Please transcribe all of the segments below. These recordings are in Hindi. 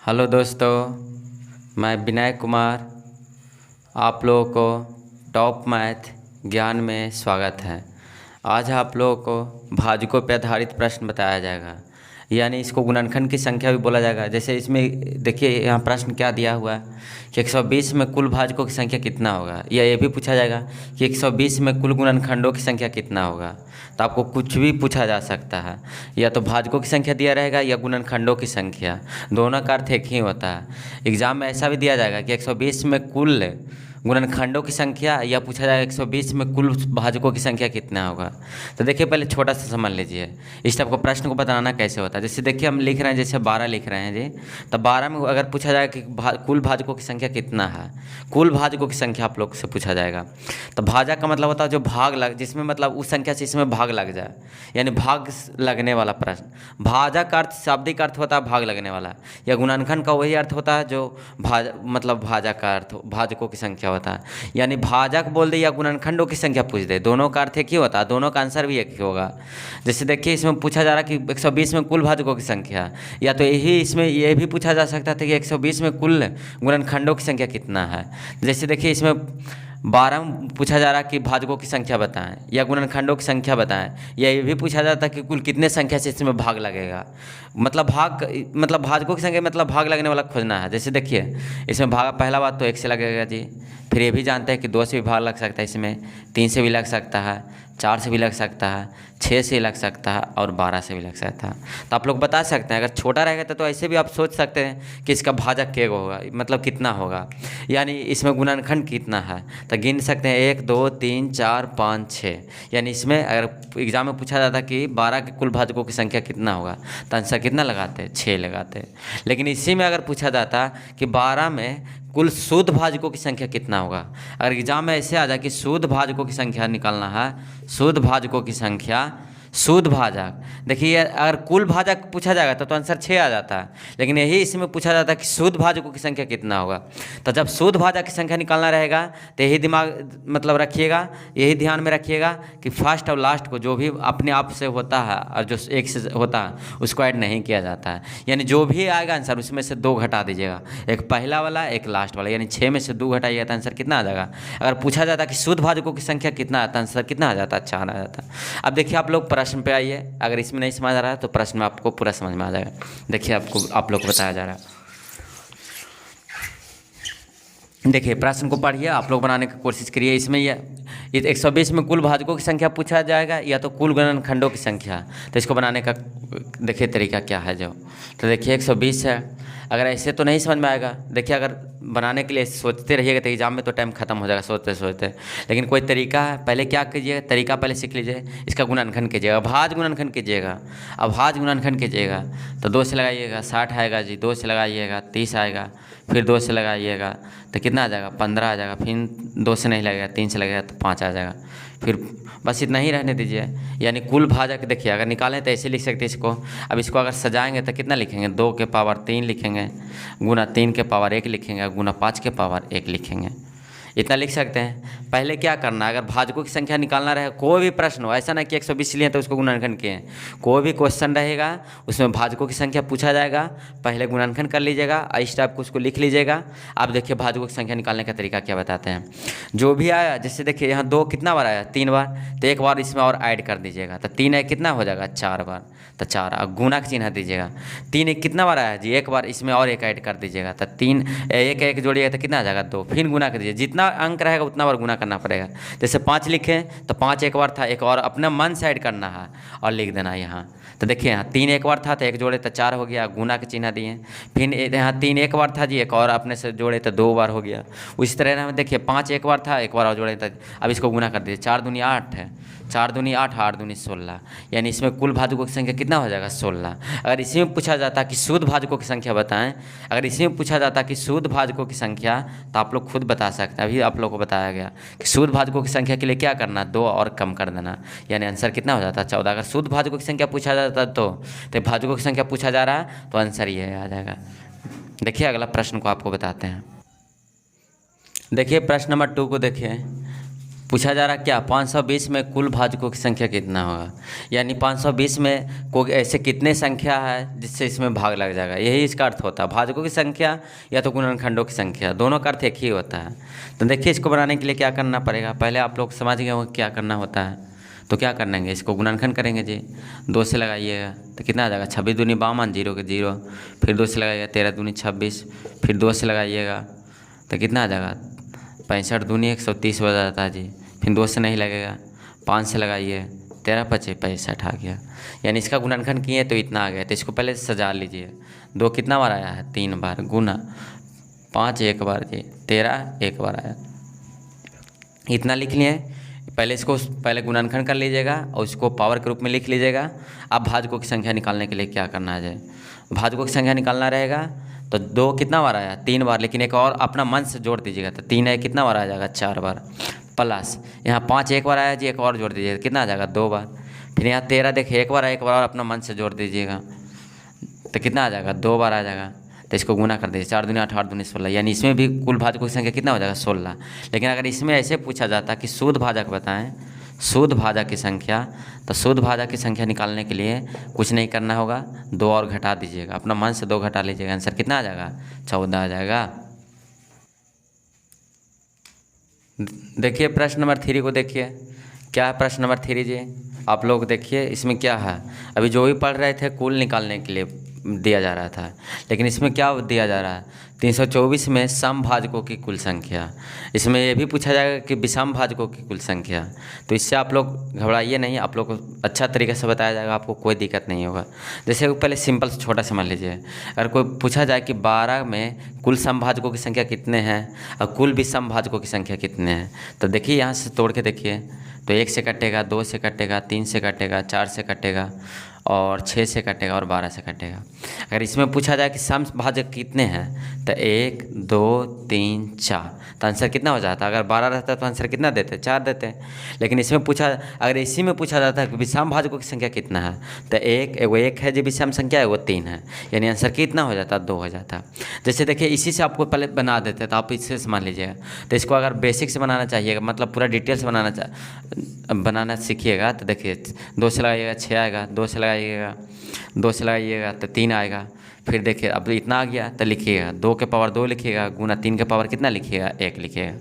हेलो दोस्तों, मैं विनय कुमार। आप लोगों को टॉप मैथ ज्ञान में स्वागत है। आज आप लोगों को भाजकों पर आधारित प्रश्न बताया जाएगा, यानी इसको गुणनखंड की संख्या भी बोला जाएगा। जैसे इसमें देखिए यहाँ प्रश्न क्या दिया हुआ है कि 120 में कुल भाजकों की संख्या कितना होगा, या ये भी पूछा जाएगा कि 120 में कुल गुणनखंडों की संख्या कितना होगा। तो आपको कुछ भी पूछा जा सकता है, या तो भाजकों की संख्या दिया रहेगा या गुणनखंडों की संख्या, दोनों का अर्थ एक ही होता है। एग्जाम में ऐसा भी दिया जाएगा कि 120 में कुल गुणनखंडों की संख्या, या पूछा जाएगा 120 में कुल भाजकों की संख्या कितना होगा। तो देखिए पहले छोटा सा समझ लीजिए इस टाइप को प्रश्न को बताना कैसे होता है। जैसे देखिए हम लिख रहे हैं, जैसे 12 लिख रहे हैं जी, तो 12 में अगर पूछा जाएगा कि कुल भाजकों की संख्या कितना है, कुल भाजकों की संख्या आप लोग से पूछा जाएगा। तो भाजक का मतलब होता है जो भाग लग, जिसमें मतलब उस संख्या से इसमें भाग लग जाए, यानी भाग लगने वाला प्रश्न। भाजक का अर्थ शाब्दिक अर्थ होता है भाग लगने वाला, या गुणनखंड का वही अर्थ होता है जो मतलब भाजक का अर्थ भाजकों की संख्या होता है। यानी भाजक बोल दे या गुणनखंडों की संख्या पूछ दे, दोनों का अर्थ एक ही होता है, दोनों का आंसर भी एक ही होगा। जैसे देखिए इसमें पूछा जा रहा है कि 120 में कुल भाजकों की संख्या, या तो यही इसमें ये भी पूछा जा सकता था कि 120 में कुल गुणनखंडों की संख्या कितना है। जैसे देखिए इसमें 12 में पूछा जा रहा है कि भाजकों की संख्या बताएं या गुणनखंडों की संख्या बताएं, या ये भी पूछा जाता है कि कुल कितने संख्या से इसमें भाग लगेगा। मतलब भाजकों की संख्या मतलब भाग लगने वाला खोजना है। जैसे देखिए इसमें भाग, पहला बात तो 1 से लगेगा जी, फिर ये भी जानते हैं कि 2 से भी भाग लग सकता है, इसमें 3 से भी लग सकता है, 4 से भी लग सकता है, 6 से लग सकता है और 12 से भी लग सकता है। तो आप लोग बता सकते हैं, अगर छोटा रहेगा तो ऐसे भी आप सोच सकते हैं कि इसका भाजक क्या होगा, मतलब कितना होगा, यानी इसमें गुणनखंड कितना है। तो गिन सकते हैं 1 2 3 4 5 6, यानी इसमें अगर एग्जाम में पूछा जाता कि 12 के कुल भाजकों की संख्या कितना होगा, तो आंसर कितना लगाते, 6 लगाते। लेकिन इसी में अगर पूछा जाता कि 12 में कुल शुद्ध भाजकों की संख्या कितना होगा, अगर एग्जाम में ऐसे आ जाए कि शुद्ध भाजकों की संख्या निकालना है, शुद्ध भाजकों की संख्या, शुद्ध भाजक, देखिए अगर कुल भाजक पूछा जाएगा तो आंसर 6 आ जाता है। लेकिन यही इसमें पूछा जाता है कि शुद्ध भाजकों की संख्या कितना होगा। तो जब शुद्ध भाजक की संख्या निकालना रहेगा तो यही दिमाग मतलब रखिएगा, यही ध्यान में रखिएगा कि फर्स्ट और लास्ट को जो भी अपने आप से होता है और जो एक से होता है उसको ऐड नहीं किया जाता है। यानी जो भी आएगा आंसर उसमें से 2 घटा दीजिएगा, एक पहला वाला एक लास्ट वाला, यानी 6 में से 2 घटाइएगा तो आंसर कितना आ जाएगा। अगर पूछा जाता कि शुद्ध भाजकों की संख्या कितना आता, आंसर कितना आ जाता, 4 आ जाता। अब देखिए आप लोग प्रश्न पे आइए, अगर इसमें नहीं समझ आ रहा है तो प्रश्न में आपको पूरा समझ में आ जाएगा। देखिए आप लोग को बताया जा रहा है, देखिए प्रश्न को पढ़िए, आप लोग बनाने की कोशिश करिए। इसमें ये 120 में कुल भाजकों की संख्या पूछा जाएगा या तो कुल गुणनखंडों की संख्या। तो इसको बनाने का देखिए तरीका क्या है जो, तो देखिए 120 है, अगर ऐसे तो नहीं समझ में आएगा। देखिए अगर बनाने के लिए सोचते रहिएगा तो एग्जाम में तो टाइम खत्म हो जाएगा सोचते सोचते। लेकिन कोई तरीका है, पहले क्या कीजिएगा, तरीका पहले सीख लीजिए। इसका गुणनखंड कीजिएगा, भाज गुणनखंड कीजिएगा। अब भाज गुणनखंड कीजिएगा तो 2 से लगाइएगा 60 आएगा जी, 2 से लगाइएगा 30 आएगा, फिर 2 से लगाइएगा तो कितना आ जाएगा, 15 आ जाएगा, फिर 2 से नहीं लगेगा, 3 से लगेगा तो 5 आ जाएगा। फिर बस इतना ही रहने दीजिए। यानी कुल भाजक देखिए अगर निकालें तो ऐसे लिख सकते हैं इसको। अब इसको अगर सजाएंगे तो कितना लिखेंगे, 2 के पावर 3 लिखेंगे, गुना 3 के पावर 1 लिखेंगे, गुना 5 के पावर 1 लिखेंगे। इतना लिख सकते हैं। पहले क्या करना, अगर भाजकों की संख्या निकालना रहे, कोई भी प्रश्न हो, ऐसा ना कि 120 लिए तो उसको गुणनखंड किए, कोई भी क्वेश्चन रहेगा उसमें भाजकों की संख्या पूछा जाएगा, पहले गुणनखंड कर लीजिएगा, इस टाइप को उसको लिख लीजिएगा। आप देखिए भाजकों की संख्या निकालने का तरीका क्या बताते हैं। जो भी आया, जैसे देखिए यहाँ 2 कितना बार आया, 3 बार, तो 1 बार इसमें और ऐड कर दीजिएगा, तो 3 है कितना हो जाएगा, 4 बार, तो 4। अब गुना का चिन्ह दीजिएगा, 3 एक कितना बार आया जी, 1 बार, इसमें और 1 ऐड कर दीजिएगा, तो 3 1 जोड़िएगा तो कितना आ जाएगा, 2, फिर गुना कर दीजिए, जितना अंक रहेगा उतना बार गुना करना पड़ेगा। जैसे 5 लिखें तो 5 एक बार था, एक और अपना मन से ऐड करना है और लिख देना यहाँ। तो देखिए यहाँ 3 एक बार था तो 1 जोड़े तो 4 हो गया, गुना के चिन्ह दिए। फिर यहाँ 3 एक बार था जी, एक और अपने से जोड़े तो 2 बार हो गया। उसी तरह यहाँ देखिए 5 एक बार था, एक बार और जोड़े तो, अब इसको गुना कर दीजिए, 4 दूनी 8 है, 4 दूनी 8, 8 दूनी 16, यानी इसमें कुल भाजकों की संख्या कितना हो जाएगा, 16। अगर इसी में पूछा जाता कि शुद्ध भाजकों की संख्या बताएं, अगर इसी में पूछा जाता कि शुद्ध भाजकों की संख्या, तो आप लोग खुद बता सकते हैं। अभी आप लोगों को बताया गया कि शुद्ध भाजकों की संख्या के लिए क्या करना, 2 और कम कर देना, यानी आंसर कितना हो जाता, 14। अगर शुद्ध भाजकों की संख्या पूछा जाता तो भाजकों की संख्या पूछा जा रहा है तो आंसर ये आ जाएगा। देखिए अगला प्रश्न को आपको बताते हैं। देखिए प्रश्न नंबर 2 को देखिए, पूछा जा रहा क्या 520 में कुल भाजकों की संख्या कितना होगा, यानी 520 में कोई ऐसे कितने संख्या है जिससे इसमें भाग लग जाएगा, यही इसका अर्थ होता है। भाजकों की संख्या या तो गुणनखंडों की संख्या, दोनों का अर्थ एक ही होता है। तो देखिए इसको बनाने के लिए क्या करना पड़ेगा, पहले आप लोग समझ गए हो क्या करना होता है। तो क्या करेंगे, इसको गुणनखंड करेंगे जी, 2 से लगाइएगा तो कितना आ जाएगा 26 दूनी 52, 0 के 0, फिर 2 से लगाइएगा 13 दूनी 26, फिर 2 से लगाइएगा तो कितना आ जाएगा 65 दूनी 130 हो जाता है जी। फिर 2 से नहीं लगेगा, 5 से लगाइए 13 पचे 65 आ गया, यानी इसका गुणनखंड किए तो इतना आ गया। तो इसको पहले सजा लीजिए, 2 कितना बार आया है 3 बार, गुना 5 एक बार जी, 13 एक बार आया, इतना लिख लिए। पहले इसको पहले गुणनखंड कर लीजिएगा और उसको पावर के रूप में लिख लीजिएगा। अब भाजकों की संख्या निकालने के लिए क्या करना है, भाजकों की संख्या निकालना रहेगा तो 2 कितना बार आया 3 बार, लेकिन एक और अपना मन से जोड़ दीजिएगा तो 3 है कितना बार आ जाएगा 4 बार, प्लस यहाँ 5 एक बार आया जी, एक और जोड़ दीजिएगा कितना आ जाएगा 2 बार, फिर यहाँ 13 देखिए एक बार और अपना मन से जोड़ दीजिएगा तो कितना आ जाएगा 2 बार आ जाएगा। तो इसको गुना कर दीजिए, 4 दूनी 8, 8 दूनी 16, यानी इसमें भी कुल भाजकों की संख्या कितना हो जाएगा 16। लेकिन अगर इसमें ऐसे पूछा जाता कि शुद्ध भाजक बताएं, शुद्ध भाजक की संख्या, तो शुद्ध भाजक की संख्या निकालने के लिए कुछ नहीं करना होगा, 2 और घटा दीजिएगा, अपना मन से 2 घटा लीजिएगा, आंसर कितना आ जाएगा 14 आ जाएगा। देखिए प्रश्न नंबर 3 को देखिए, क्या है प्रश्न नंबर 3 जी, आप लोग देखिए इसमें क्या है। अभी जो भी पढ़ रहे थे कुल निकालने के लिए दिया जा रहा था, लेकिन इसमें क्या दिया जा रहा है 324 में समभाजकों की कुल संख्या। इसमें ये भी पूछा जाएगा कि विषम भाजकों की कुल संख्या। तो इससे आप लोग घबराइए नहीं, आप लोग को अच्छा तरीके से बताया जाएगा, आपको कोई दिक्कत नहीं होगा। जैसे पहले सिंपल छोटा समझ लीजिए, अगर कोई पूछा जाए कि 12 में कुल समभाजकों की संख्या कितने हैं और कुल विषम भाजकों की संख्या कितने हैं, तो देखिए यहाँ से तोड़ के देखिए, तो 1 से कटेगा, 2 से कटेगा, 3 से कटेगा, 4 से कटेगा और 6 से कटेगा और 12 से कटेगा। अगर इसमें पूछा जाए कि समभाजक कितने हैं तो 1 2 3 4, तो आंसर कितना हो जाता। अगर 12 रहता तो आंसर कितना देते 4 देते। लेकिन इसमें पूछा, अगर इसी में पूछा जाता है कि विषम भाजकों की संख्या कितना है तो एक है जो विषम संख्या है वो 3 है, यानी आंसर कितना हो जाता 2 हो जाता। जैसे देखिए इसी से आपको पहले बना देते तो आप इससे समझ लीजिएगा। तो इसको अगर बेसिक से बनाना चाहिएगा, मतलब पूरा डिटेल से बनाना सीखिएगा तो देखिए 2 से लगाइएगा 6 आएगा, 2 से लगाइएगा 2 से लगाइएगा तो 3 आएगा। फिर देखिए अब इतना आ गया तो लिखिएगा 2 के पावर 2 लिखिएगा, गुना 3 के पावर कितना लिखिएगा 1 लिखिएगा।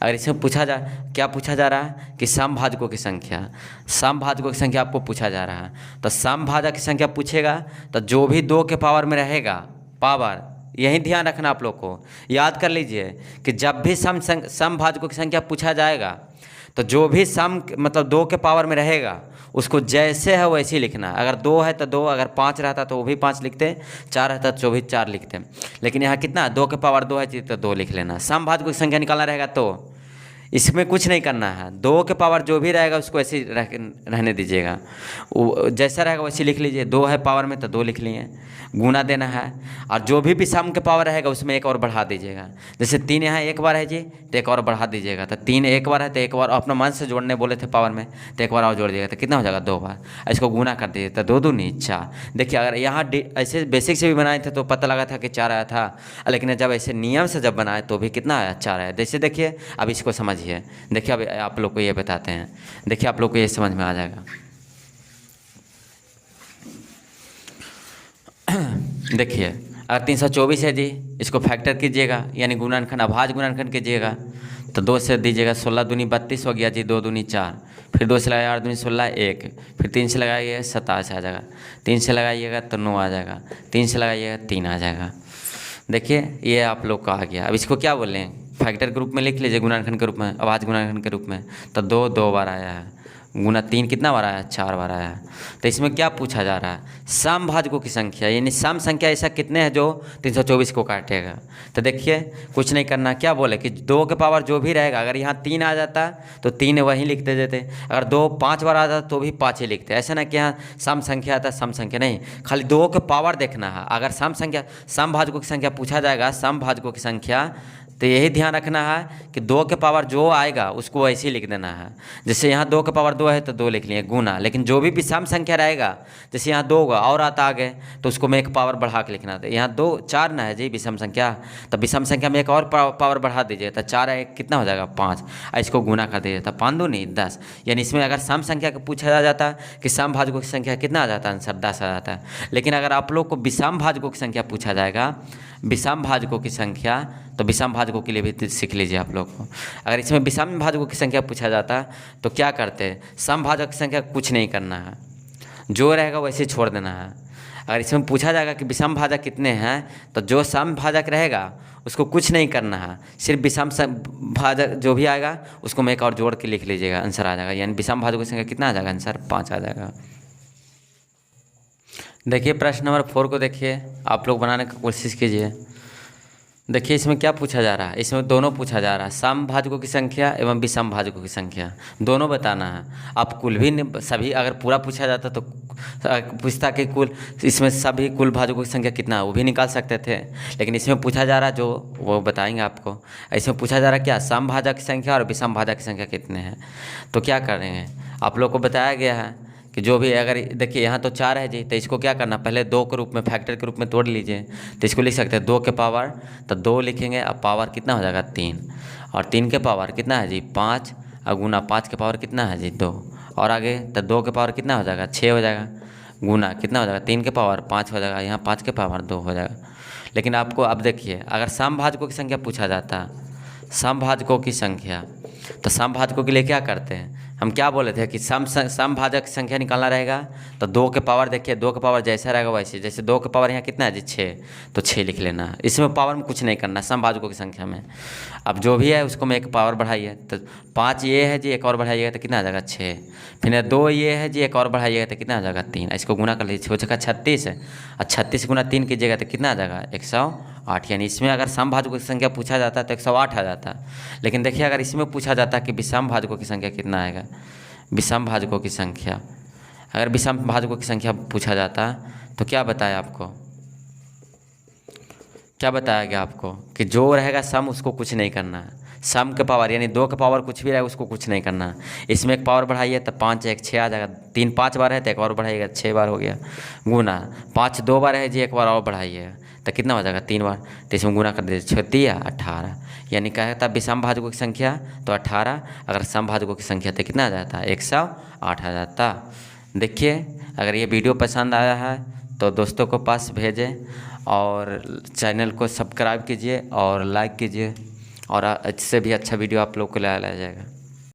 अगर इसमें पूछा जा क्या पूछा जा रहा है कि समभाजकों की संख्या, समभाजकों की संख्या आपको पूछा जा रहा है, तो समभाजक की संख्या पूछेगा तो जो भी 2 के पावर में रहेगा पावर, यही ध्यान रखना आप लोग को, याद कर लीजिए कि जब भी समभाजकों की संख्या पूछा जाएगा तो जो भी सम मतलब 2 के पावर में रहेगा उसको जैसे है वैसे ही लिखना। अगर 2 है तो 2, अगर 5 रहता तो वो भी 5 लिखते, 4 रहता तो भी 4 लिखते। लेकिन यहाँ कितना 2 के पावर 2 है तो 2 लिख लेना। समभाजकों की संख्या निकालना रहेगा तो इसमें कुछ नहीं करना है, 2 के पावर जो भी रहेगा उसको ऐसे ही रहने दीजिएगा, जैसा रहेगा वैसे लिख लीजिए। 2 है पावर में तो 2 लिख लिए, गुना देना है, और जो भी विषम के पावर रहेगा उसमें 1 और बढ़ा दीजिएगा। जैसे 3 यहाँ 1 बार है जी तो 1 और बढ़ा दीजिएगा, तो 3 1 बार है तो 1 बार अपना मन से जोड़ने बोले थे पावर में तो 1 बार और जोड़ दीजिएगा तो कितना हो जाएगा 2 बार। इसको गुना कर दीजिए तो 2 दूनी 4। देखिए अगर यहाँ ऐसे बेसिक से भी बनाए थे तो पता लगा था कि 4 आया था, लेकिन जब ऐसे नियम से जब बनाए तो भी कितना आया 4 आया। जैसे देखिए अब इसको समझिए, देखिए अब आप लोग को ये बताते हैं, देखिए आप लोग को ये समझ में आ जाएगा। देखिए अगर 324 है जी, इसको फैक्टर कीजिएगा यानी गुणनखंड अभाज्य गुणनखंड कीजिएगा तो 2 से दीजिएगा 16 दूनी 32 हो गया जी, 2 दूनी 4, फिर 2 से लगाइए 8 दूनी 16 1, फिर 3 से लगाइए 27 आ जाएगा, 3 से लगाइएगा तो 9 आ जाएगा, 3 से लगाइएगा 3 आ जाएगा। देखिए ये आप लोग का आ गया। अब इसको क्या बोलें, फैक्टर के रूप में लिख लीजिए, गुणनखंड के रूप में, अभाज्य गुणनखंड के रूप में। तो 2 2 बार आया है, गुना 3 कितना बार आया 4 बार आया है। तो इसमें क्या पूछा जा रहा है समभाजकों की संख्या, यानी सम संख्या ऐसा कितने हैं जो 324 को काटेगा। तो देखिए कुछ नहीं करना, क्या बोले कि 2 के पावर जो भी रहेगा, अगर यहाँ 3 आ जाता तो 3 वहीं लिखते देते, अगर 2 5 बार आ जाता तो भी 5 ही लिखते। ऐसा ना कि यहाँ सम संख्या आता सम संख्या नहीं, खाली 2 के पावर देखना है। अगर समभाजकों की संख्या पूछा जाएगा, समभाजकों की संख्या तो यही ध्यान रखना है कि 2 के पावर जो आएगा उसको वैसे ही लिख देना है। जैसे यहाँ 2 के पावर 2 है तो 2 लिख लिए गुना, लेकिन जो भी विषम संख्या रहेगा, जैसे यहाँ 2 होगा और आता आगे तो उसको में एक पावर बढ़ा के लिखना था। यहाँ 2 4 ना है जी विषम संख्या, तो विषम संख्या में एक और पावर बढ़ा दीजिए तो 4 है कितना हो जाएगा 5, इसको गुना कर दीजिए तो 5 दूनी 10। यानी इसमें अगर सम संख्या का पूछा जाता कि सम भाजकों की संख्या कितना आ जाता है, आंसर 10 आ जाता है। लेकिन अगर आप लोग को विषम भाजकों की संख्या पूछा जाएगा, विषम भाजकों की संख्या, तो विषम भाजकों के लिए भी सीख लीजिए आप लोग को। अगर इसमें विषम भाजकों की संख्या पूछा जाता तो क्या करते हैं, सम भाजक की संख्या कुछ नहीं करना है, जो रहेगा वैसे छोड़ देना है। अगर इसमें पूछा जाएगा कि विषम भाजक कितने हैं, तो जो सम भाजक रहेगा उसको कुछ नहीं करना है, सिर्फ विषम भाजक जो भी आएगा उसको में एक और जोड़ के लिख लीजिएगा, आंसर आ जाएगा। यानी विषम भाजकों की संख्या कितना आ जाएगा, आंसर 5 आ जाएगा। देखिए प्रश्न नंबर 4 को देखिए, आप लोग बनाने की कोशिश कीजिए। देखिए इसमें क्या पूछा जा रहा है, इसमें दोनों पूछा जा रहा है, सम भाजकों की संख्या एवं विषम भाजकों की संख्या दोनों बताना है। आप कुल भी सभी अगर पूरा पूछा जाता तो पूछता कि कुल इसमें सभी कुल भाजकों की संख्या कितना है वो भी निकाल सकते थे, लेकिन इसमें पूछा जा रहा है जो वो बताएंगे आपको। इसमें पूछा जा रहा है क्या, सम भाजक की संख्या और विषम भाजक की संख्या कितने हैं। तो क्या कर रहे हैं, आप लोग को बताया गया है कि जो भी अगर देखिए यहाँ तो 4 है जी, तो इसको क्या करना, पहले 2 के रूप में फैक्टर के रूप में तोड़ लीजिए। तो इसको लिख सकते हैं 2 के पावर, तो 2 लिखेंगे, अब पावर कितना हो जाएगा 3, और 3 के पावर कितना है जी 5, और गुना 5 के पावर कितना है जी 2, और आगे तो 2 के पावर कितना हो जाएगा 6 हो जाएगा, गुना कितना हो जाएगा 3 के पावर 5 हो जाएगा, यहाँ 5 के पावर 2 हो जाएगा। लेकिन आपको अब देखिए अगर सम भाजकों की संख्या पूछा जाता, सम भाजकों की संख्या, तो सम भाजकों के लिए क्या करते हैं, हम क्या बोले थे कि सम भाजक संख्या निकालना रहेगा तो 2 के पावर, देखिए 2 के पावर जैसा रहेगा वैसे, जैसे 2 के पावर यहाँ कितना है जी 6, तो 6 लिख लेना है। इसमें पावर में कुछ नहीं करना, सम भाजकों की संख्या में। अब जो भी है उसको में एक पावर बढ़ाइए, तो 5 ये है जी, एक और बढ़ाइएगा तो कितना आ जाएगा 6, फिर 2 ये है जी, एक और बढ़ाइएगा तो कितना आ जाएगा 3, इसको गुना कर लीजिए, हो जाएगा 36 है, और 36 गुना 3 कीजिएगा तो कितना आ जाएगा 108। यानी इसमें अगर सम भाजकों की संख्या पूछा जाता तो 108 आ जाता। लेकिन देखिए अगर इसमें पूछा जाता कि विषम भाजकों की संख्या कितना आएगा, विषम भाजकों की संख्या, अगर विषम भाजकों की संख्या पूछा जाता तो क्या बताया आपको, क्या बताया गया आपको कि जो रहेगा सम उसको कुछ नहीं करना है, सम के पावर यानी 2 के पावर कुछ भी रहेगा उसको कुछ नहीं करना है। इसमें एक पावर बढ़ाइए तो 5 1 6 आ जाएगा, 3 5 बार है तो एक और बढ़ाइएगा 6 बार हो गया, गुना 5 2 बार है जी, एक बार और बढ़ाइए तो कितना हो जाएगा 3 बार, तो इसमें गुना कर दीजिए 36 18। यानी क्या था विषम भाजकों की संख्या तो 18, अगर सम भाजकों की संख्या तो कितना आ जाता 108 आ जाता। देखिए अगर ये वीडियो पसंद आया है तो दोस्तों को पास भेजें, और चैनल को सब्सक्राइब कीजिए और लाइक कीजिए, और इससे भी अच्छा वीडियो आप लोग को लाया जाएगा।